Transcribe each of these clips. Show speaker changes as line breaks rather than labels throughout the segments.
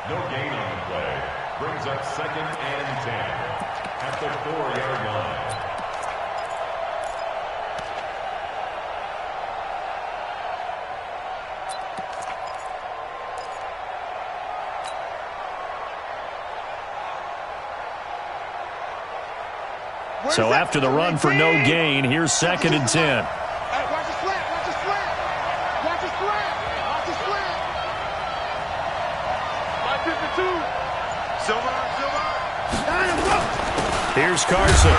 No gain on the play. Brings up 2nd and 10 at the 4-yard line.
So after the run for no gain, here's 2nd and 10.
Hey, watch the slant, watch the slant. Watch the slant, watch the slant. 552. Silver.
Here's Carson.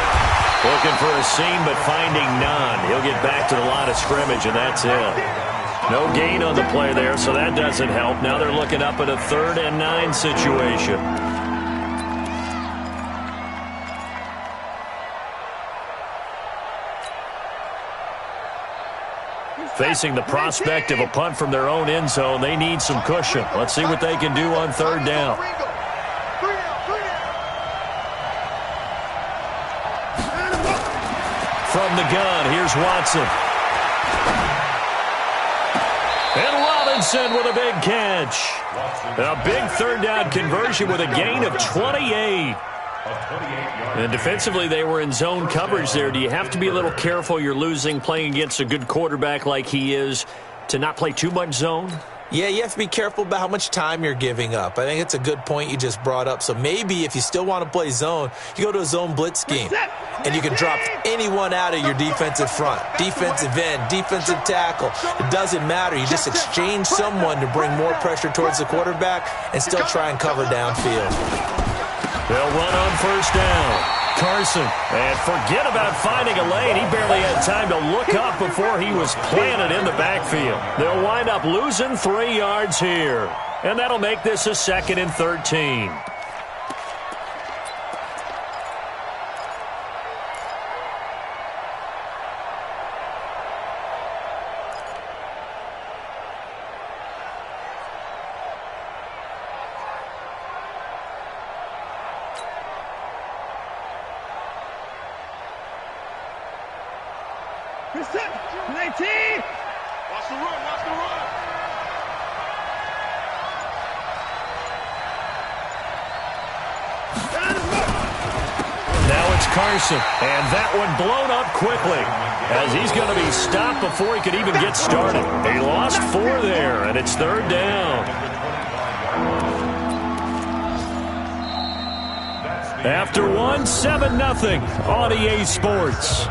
Looking for a seam, but finding none. He'll get back to the line of scrimmage, and that's it. No gain on the play there, so that doesn't help. Now they're looking up at a 3rd and 9 situation. Facing the prospect of a punt from their own end zone, they need some cushion. Let's see what they can do on 3rd down. From the gun, here's Watson. And Robinson with a big catch. A big 3rd down conversion with a gain of 28. And defensively, they were in zone coverage there. Do you have to be a little careful? You're losing playing against a good quarterback like he is to not play too much zone?
Yeah, you have to be careful about how much time you're giving up. I think it's a good point you just brought up. So maybe if you still want to play zone, you go to a zone blitz scheme. And you can drop anyone out of your defensive front. Defensive end, defensive tackle. It doesn't matter. You just exchange someone to bring more pressure towards the quarterback and still try and cover downfield.
They'll run on 1st down. Carson. And forget about finding a lane. He barely had time to look up before he was planted in the backfield. They'll wind up losing 3 yards here. And that'll make this a 2nd and 13.
Watch the run, watch the run.
Now it's Carson, and that one blown up quickly as he's going to be stopped before he could even get started. He lost 4 there, and it's 3rd down. After one, 7-0 on EA Sports.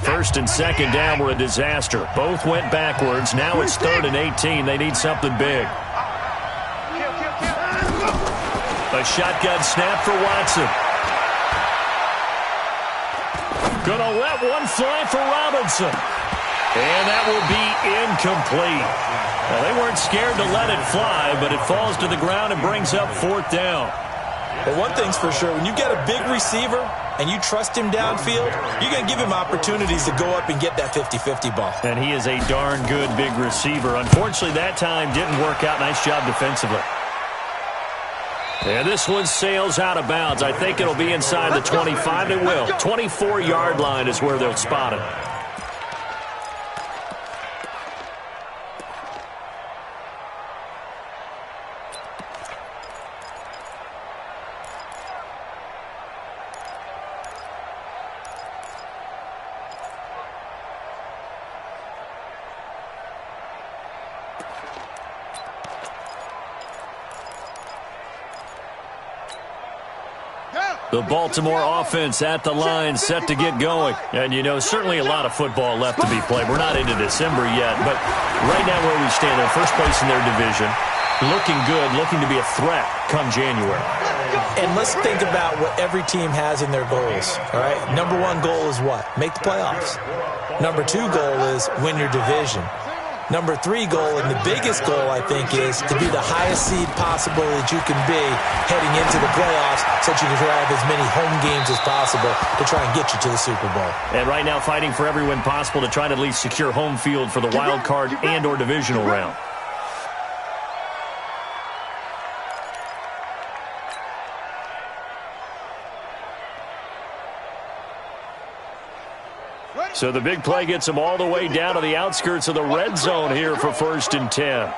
First and 2nd down were a disaster. Both went backwards. Now it's 3rd and 18. They need something big. A shotgun snap for Watson. Gonna let one fly for Robinson. And that will be incomplete. Well, they weren't scared to let it fly, but it falls to the ground and brings up 4th down.
But one thing's for sure, when you get a big receiver and you trust him downfield, you're going to give him opportunities to go up and get that 50-50 ball.
And he is a darn good big receiver. Unfortunately, that time didn't work out. Nice job defensively. And this one sails out of bounds. I think it'll be inside the 25. It will. 24-yard line is where they'll spot it. The Baltimore offense at the line, set to get going. And, you know, certainly a lot of football left to be played. We're not into December yet, but right now where we stand, they're first place in their division, looking good, looking to be a threat come January.
And let's think about what every team has in their goals, all right? Number 1 goal is what? Make the playoffs. Number 2 goal is win your division. Number 3 goal, and the biggest goal, I think, is to be the highest seed possible that you can be heading into the playoffs so that you can have as many home games as possible to try and get you to the Super Bowl.
And right now fighting for every win possible to try to at least secure home field for the wild card and or divisional round. So the big play gets them all the way down to the outskirts of the red zone here for 1st and 10.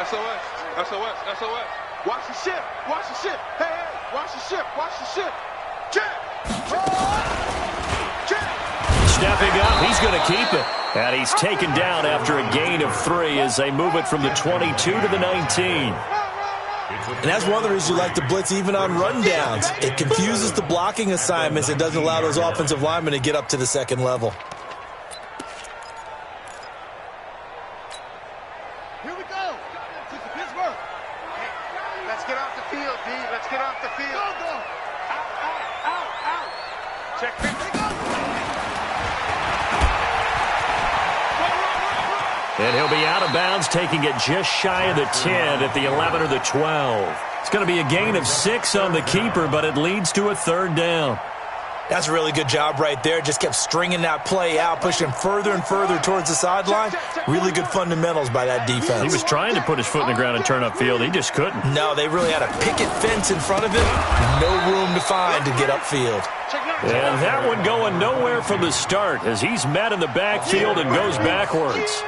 SOS. Watch the ship. Hey, watch the ship. Check.
Stepping up, he's going to keep it. And he's taken down after a gain of 3 as they move it from the 22 to the 19.
And that's one of the reasons you like to blitz even on rundowns. It confuses the blocking assignments. It doesn't allow those offensive linemen to get up to the second level.
Here we go. Pittsburgh. Let's get off the field, D. Let's get off the field. Go. Out. Check.
And he'll be out of bounds, taking it just shy of the 10 at the 11 or the 12. It's going to be a gain of 6 on the keeper, but it leads to a 3rd down.
That's a really good job right there. Just kept stringing that play out, pushing further and further towards the sideline. Really good fundamentals by that defense.
He was trying to put his foot in the ground and turn upfield. He just couldn't.
No, they really had a picket fence in front of him. No room to find to get upfield.
And that one going nowhere from the start as he's met in the backfield and goes backwards.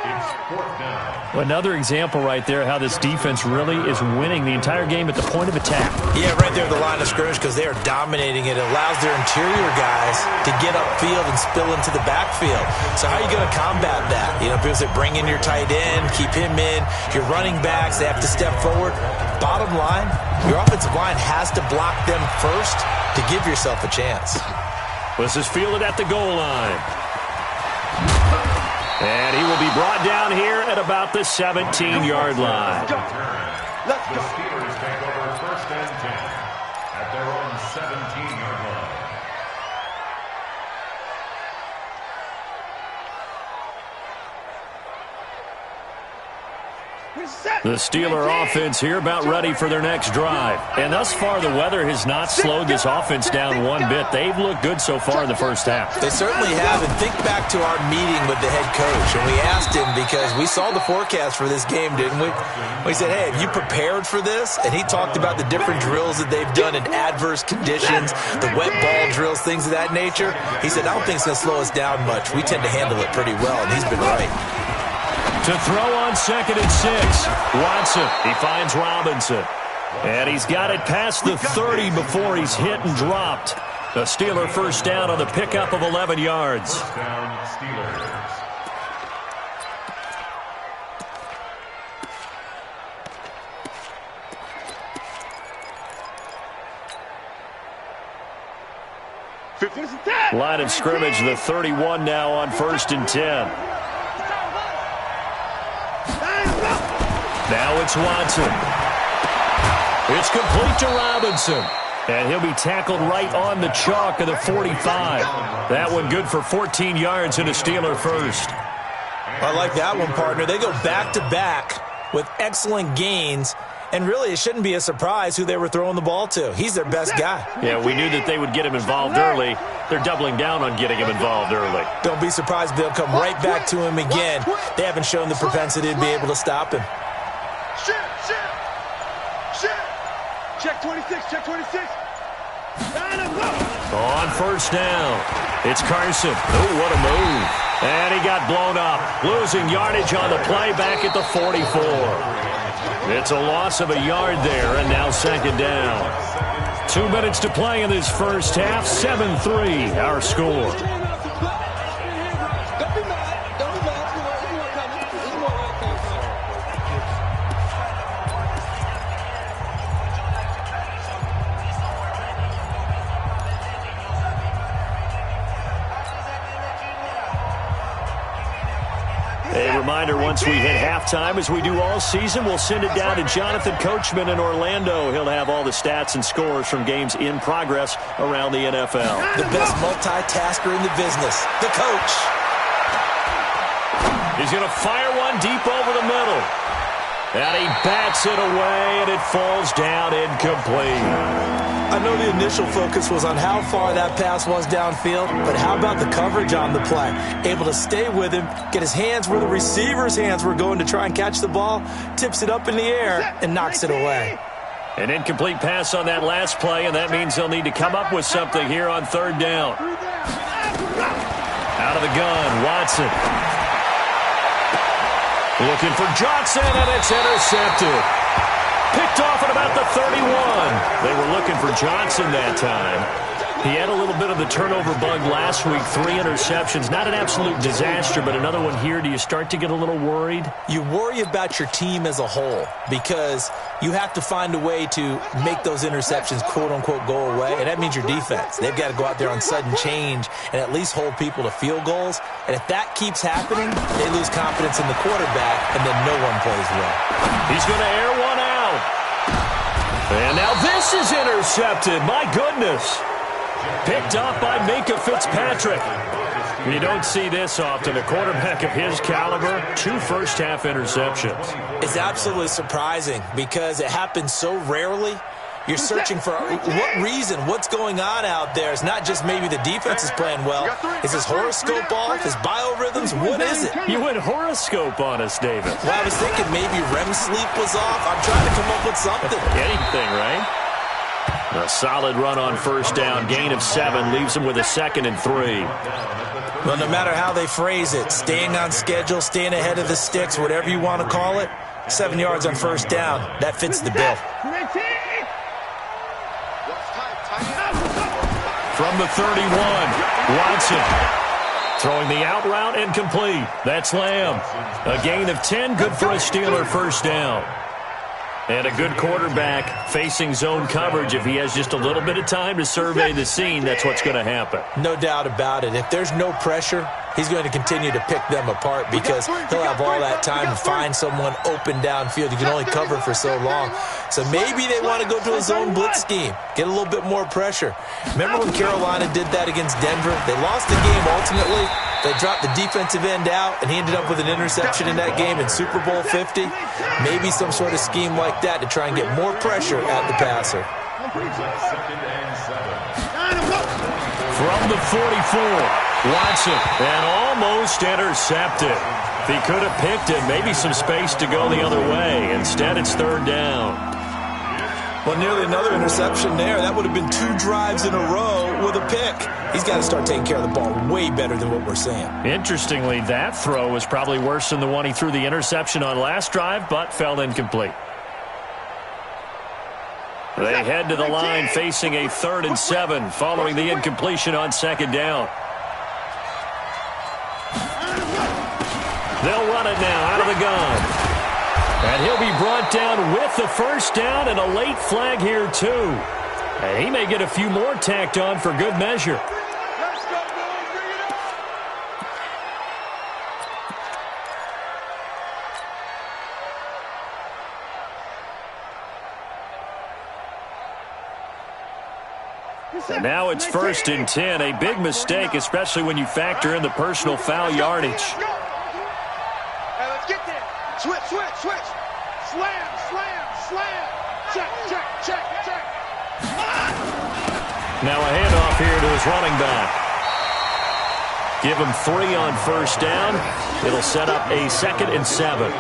Another example right there how this defense really is winning the entire game at the point of attack.
Yeah, right there at the line of scrimmage because they are dominating it. It allows their interior guys to get upfield and spill into the backfield. So how are you going to combat that? You know, people say bring in your tight end, keep him in. Your running backs, they have to step forward. Bottom line, your offensive line has to block them first to give yourself a chance.
This is fielded at the goal line. And he will be brought down here at about the 17-yard line.
The Steelers take over 1st and 10 at their own 17-yard line.
The Steeler offense here about ready for their next drive. And thus far, the weather has not slowed this offense down one bit. They've looked good so far in the first half.
They certainly have. And think back to our meeting with the head coach. And we asked him because we saw the forecast for this game, didn't we? We said, hey, have you prepared for this? And he talked about the different drills that they've done in adverse conditions, the wet ball drills, things of that nature. He said, I don't think it's going to slow us down much. We tend to handle it pretty well, and he's been right.
To throw on 2nd and 6. Watson, he finds Robinson. And he's got it past the 30 before he's hit and dropped. The Steeler first down on the pickup of 11 yards.
First down, Steelers.
Line of scrimmage, the 31 now on 1st and 10. Now it's Watson. It's complete to Robinson. And he'll be tackled right on the chalk of the 45. That one good for 14 yards and a Steeler first.
I like that one, partner. They go back-to-back with excellent gains. And really, it shouldn't be a surprise who they were throwing the ball to. He's their best guy.
Yeah, we knew that they would get him involved early. They're doubling down on getting him involved early.
Don't be surprised if they'll come right back to him again. They haven't shown the propensity to be able to stop him.
Shit. Check 26.
On first down, it's Carson. Oh, what a move. And he got blown up, losing yardage on the play back at the 44. It's a loss of a yard there, and now 2nd down. 2 minutes to play in this first half. 7-3, our score. A reminder, once we hit halftime, as we do all season, we'll send it down to Jonathan Coachman in Orlando. He'll have all the stats and scores from games in progress around the NFL.
The best multitasker in the business, the coach.
He's going to fire one deep over the middle. And he bats it away, and it falls down incomplete.
I know the initial focus was on how far that pass was downfield, but how about the coverage on the play? Able to stay with him, get his hands where the receiver's hands were going to try and catch the ball, tips it up in the air, and knocks it away.
An incomplete pass on that last play, and that means they'll need to come up with something here on 3rd down. Out of the gun, Watson. Looking for Johnson, and it's intercepted. Picked off at about the 31. They were looking for Johnson that time. He had a little bit of the turnover bug last week, 3 interceptions. Not an absolute disaster, but another one here. Do you start to get a little worried?
You worry about your team as a whole because you have to find a way to make those interceptions, quote-unquote, go away, and that means your defense. They've got to go out there on sudden change and at least hold people to field goals. And if that keeps happening, they lose confidence in the quarterback, and then no one plays well.
He's going to air one out. And now this is intercepted. My goodness. Picked off by Minka Fitzpatrick. You don't see this often. A quarterback of his caliber, 2 first-half interceptions.
It's absolutely surprising because it happens so rarely. You're searching for what reason, what's going on out there. It's not just maybe the defense is playing well. Is his horoscope off? His biorhythms? What is it?
You went horoscope on us, David.
Well, I was thinking maybe REM sleep was off. I'm trying to come up with something.
Anything, right? A solid run on first down. Gain of 7 leaves him with a 2nd and 3.
Well, no matter how they phrase it, staying on schedule, staying ahead of the sticks, whatever you want to call it, 7 yards on first down. That fits the bill.
From the 31, Watson. Throwing the out route and complete. That's Lamb. A gain of 10, good for a Steeler first down. And a good quarterback facing zone coverage. If he has just a little bit of time to survey the scene, that's what's going to happen.
No doubt about it. If there's no pressure, he's going to continue to pick them apart because he'll have all that time to find someone open downfield. You can only cover for so long. So maybe they want to go to a zone blitz scheme, get a little bit more pressure. Remember when Carolina did that against Denver? They lost the game ultimately. They dropped the defensive end out, and he ended up with an interception in that game in Super Bowl 50. Maybe some sort of scheme like that to try and get more pressure at the passer.
From the 44, Watson, and almost intercepted. If he could have picked it, maybe some space to go the other way. Instead, it's 3rd down.
Well, nearly another interception there. That would have been 2 drives in a row with a pick. He's got to start taking care of the ball way better than what we're seeing.
Interestingly, that throw was probably worse than the one he threw the interception on last drive, but fell incomplete. They head to the line facing a 3rd and 7 following the incompletion on 2nd down. They'll run it now out of the gun. And he'll be brought down with the first down and a late flag here, too. And he may get a few more tacked on for good measure. And now it's 1st and 10. A big mistake, especially when you factor in the personal foul yardage.
Hey, let's get there. Switch, switch, switch. Slam, slam, slam. Check, check, check, check.
Now a handoff here to his running back. Give him 3 on first down. It'll set up a 2nd and 7.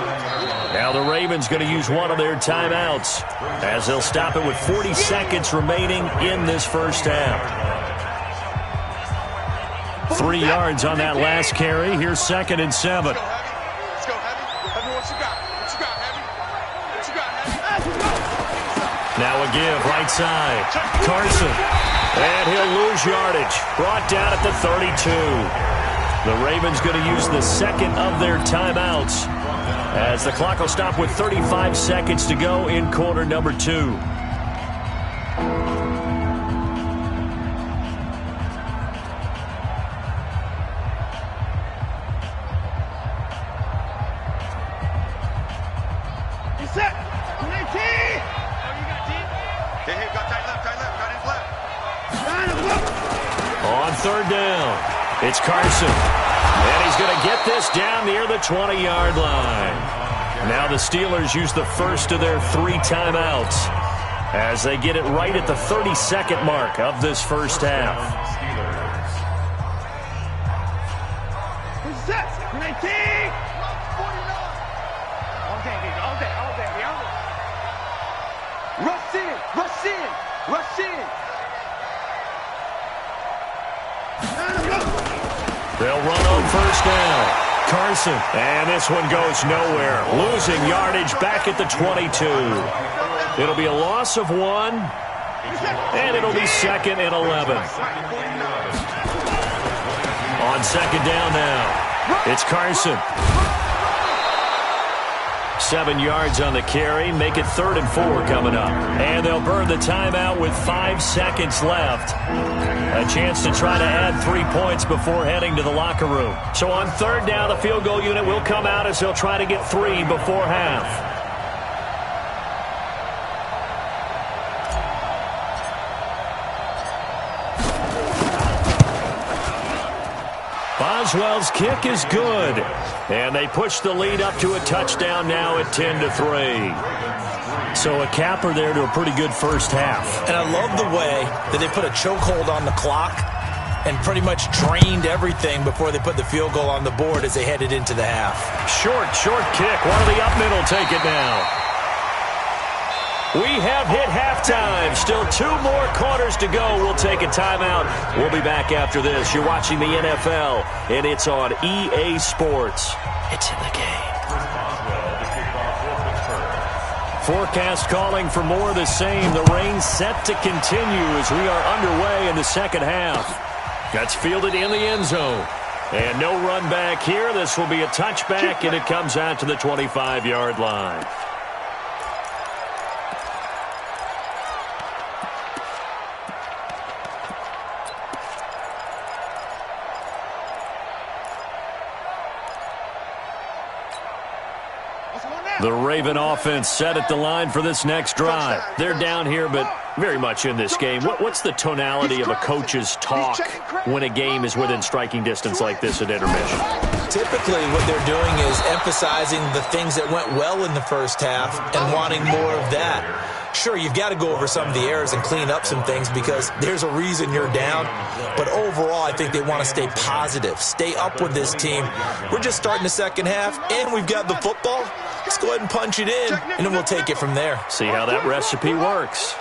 Now the Ravens going to use one of their timeouts as they'll stop it with 40 seconds remaining in this first half. 3 yards on that last carry. Here's 2nd and 7.
Let's go, Heavy. Heavy, what you got? What you got, Heavy? What you got, Heavy?
Now a give, right side. Carson. And he'll lose yardage. Brought down at the 32. The Ravens going to use the 2nd of their timeouts as the clock will stop with 35 seconds to go in quarter number 2.
Reset. Hey, got tight left, got his left.
On 3rd down, it's Carson. And he's going to get this down near the 20-yard line. Now the Steelers use the first of their 3 timeouts as they get it right at the 30-second mark of this first half.
Reset. 19. All day. Rush in.
They'll run on first down. Carson, and this one goes nowhere. Losing yardage back at the 22. It'll be a loss of 1, and it'll be 2nd and 11. On second down now, it's Carson. 7 yards on the carry. Make it 3rd and 4 coming up. And they'll burn the timeout with 5 seconds left. A chance to try to add 3 points before heading to the locker room. So on third down, the field goal unit will come out as they'll try to get 3 before half. Boswell's kick is good. And they push the lead up to a touchdown now at 10-3. So a capper there to a pretty good first half.
And I love the way that they put a chokehold on the clock and pretty much drained everything before they put the field goal on the board as they headed into the half.
Short kick. One of the up middle take it now. We have hit halftime. Still 2 more quarters to go. We'll take a timeout. We'll be back after this. You're watching the NFL, and it's on EA Sports. It's in the game. Forecast calling for more of the same. The rain set to continue as we are underway in the second half. That's fielded in the end zone. And no run back here. This will be a touchback, and it comes out to the 25-yard line. The Raven offense set at the line for this next drive. They're down here, but very much in this game. What's the tonality of a coach's talk when a game is within striking distance like this at intermission?
Typically, what they're doing is emphasizing the things that went well in the first half and wanting more of that. Sure, you've got to go over some of the errors and clean up some things because there's a reason you're down. But overall, I think they want to stay positive, stay up with this team. We're just starting the second half, and we've got the football. Let's go ahead and punch it in, and then we'll take it from there.
See how that recipe works.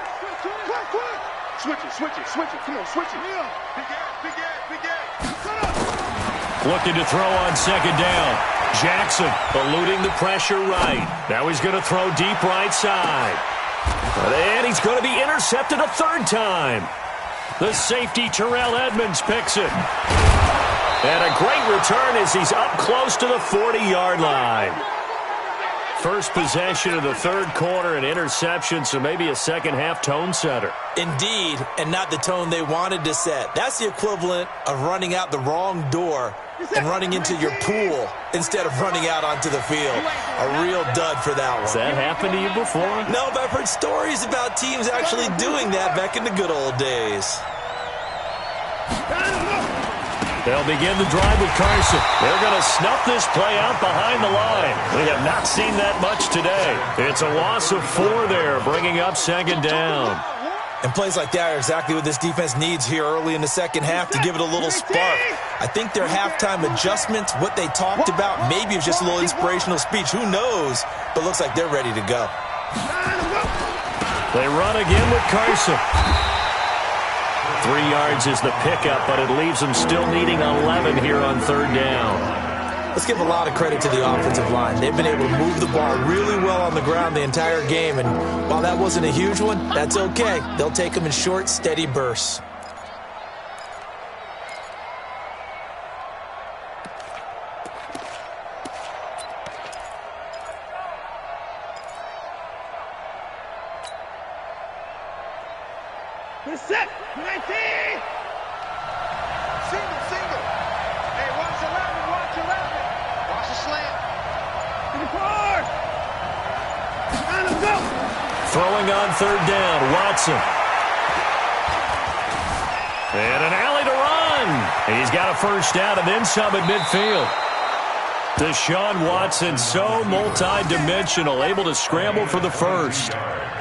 Switch it. Come on, switch it. Big A.
Looking to throw on second down. Jackson eluding the pressure right. Now he's going to throw deep right side. And he's going to be intercepted a third time. The safety, Terrell Edmonds, picks it. And a great return as he's up close to the 40-yard line. First possession of the third quarter, an interception, so maybe a second-half tone setter.
Indeed, and not the tone they wanted to set. That's the equivalent of running out the wrong door and running into your pool instead of running out onto the field. A real dud for that one.
Has that happened to you before?
No, but I've heard stories about teams actually doing that back in the good old days.
They'll begin the drive with Carson. They're going to snuff this play out behind the line. We have not seen that much today. It's a loss of 4 there, bringing up second down.
And plays like that are exactly what this defense needs here early in the second half to give it a little spark. I think their halftime adjustments, what they talked about, maybe it was just a little inspirational speech. Who knows? But looks like they're ready to go.
They run again with Carson. 3 yards is the pickup, but it leaves them still needing 11 here on third down.
Let's give a lot of credit to the offensive line. They've been able to move the ball really well on the ground the entire game, and while that wasn't a huge one, that's okay. They'll take them in short, steady bursts.
Set. 19. Single. Hey, watch 11. Watch the slant. To the car. On him, go.
Throwing on third down, Watson. And an alley to run. He's got a first down and then some at midfield. Deshaun Watson, so multi-dimensional, able to scramble for the first.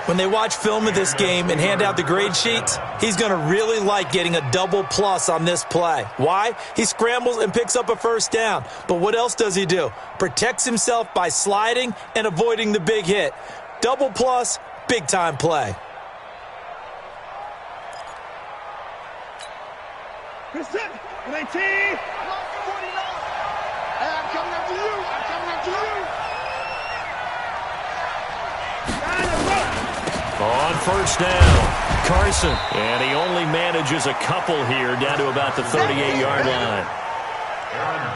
When they watch film of this game and hand out the grade sheets, he's going to really like getting a double plus on this play. Why? He scrambles and picks up a first down. But what else does he do? Protects himself by sliding and avoiding the big hit. Double plus, big-time play.
Set. 19.
On first down, Carson. And he only manages a couple here down to about the 38-yard line.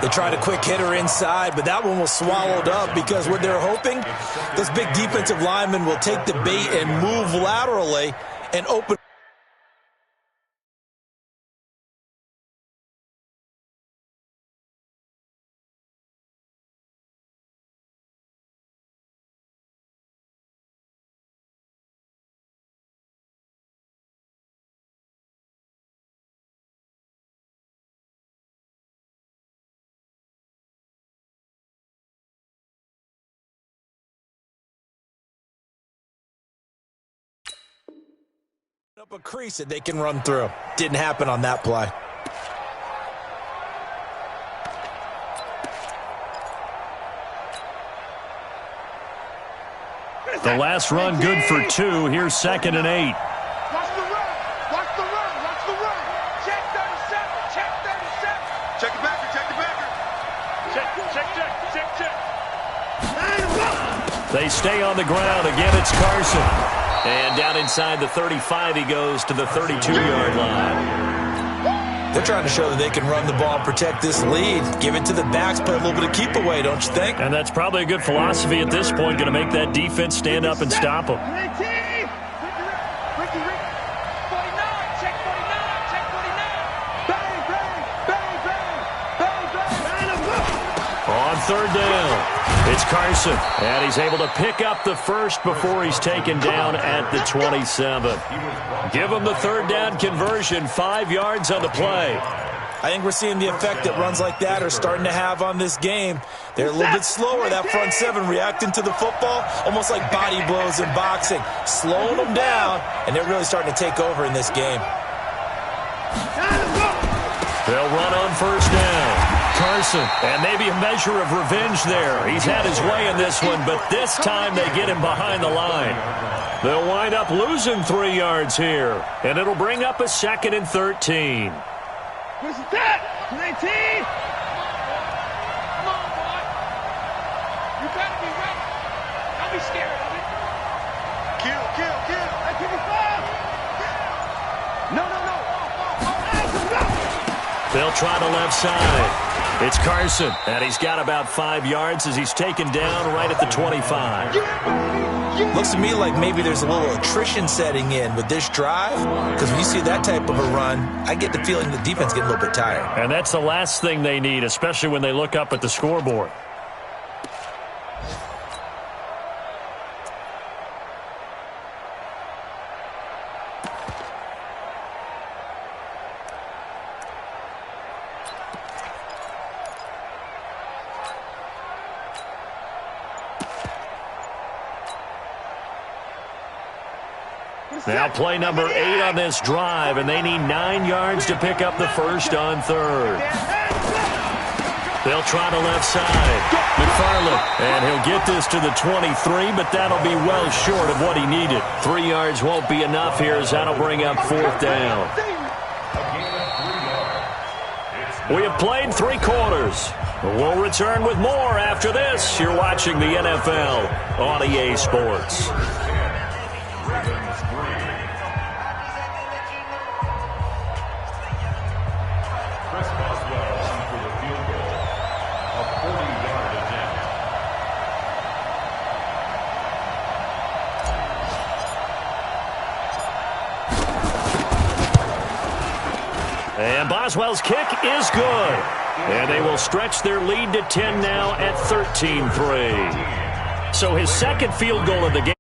They tried a quick hitter inside, but that one was swallowed up because what they're hoping, those big defensive linemen will take the bait and move laterally and open. Up a crease that they can run through. Didn't happen on that play.
The last run good for 2. Here's 2nd and 8.
Watch the run. Watch the run. Watch the run. Check 37. Check 37. Check the backer. Check the backer. Check.
They stay on the ground. Again, it's Carson. And down inside the 35, he goes to the 32-yard line.
They're trying to show that they can run the ball, protect this lead, give it to the backs, play a little bit of keep away, don't you think?
And that's probably a good philosophy at this point, going to make that defense stand up and stop them. On third down, it's Carson, and he's able to pick up the first before he's taken down at the 27. Give him the third down conversion, 5 yards on the play.
I think we're seeing the effect that runs like that are starting to have on this game. They're a little bit slower, that front seven, reacting to the football, almost like body blows in boxing, slowing them down, and they're really starting to take over in this game.
They'll run on first down. Carson, and maybe a measure of revenge there. He's had his way in this one, but this time they get him behind the line. They'll wind up losing 3 yards here, and it'll bring up a 2nd and 13.
What's that? 19. Come on, boy. You better be ready. Don't be scared of it. Kill. Hey, give me 5. No.
They'll try the left side. It's Carson, and he's got about 5 yards as he's taken down right at the 25.
Looks to me like maybe there's a little attrition setting in with this drive, because when you see that type of a run, I get the feeling the defense getting a little bit tired.
And that's the last thing they need, especially when they look up at the scoreboard. Now play number 8 on this drive, and they need 9 yards to pick up the first on third. They'll try the left side. McFarland, and he'll get this to the 23, but that'll be well short of what he needed. 3 yards won't be enough here as that'll bring up 4th down. We have played 3 quarters. We'll return with more after this. You're watching the NFL on EA Sports. And Boswell's kick is good. And they will stretch their lead to 10 now at 13-3. So his second field goal of the game.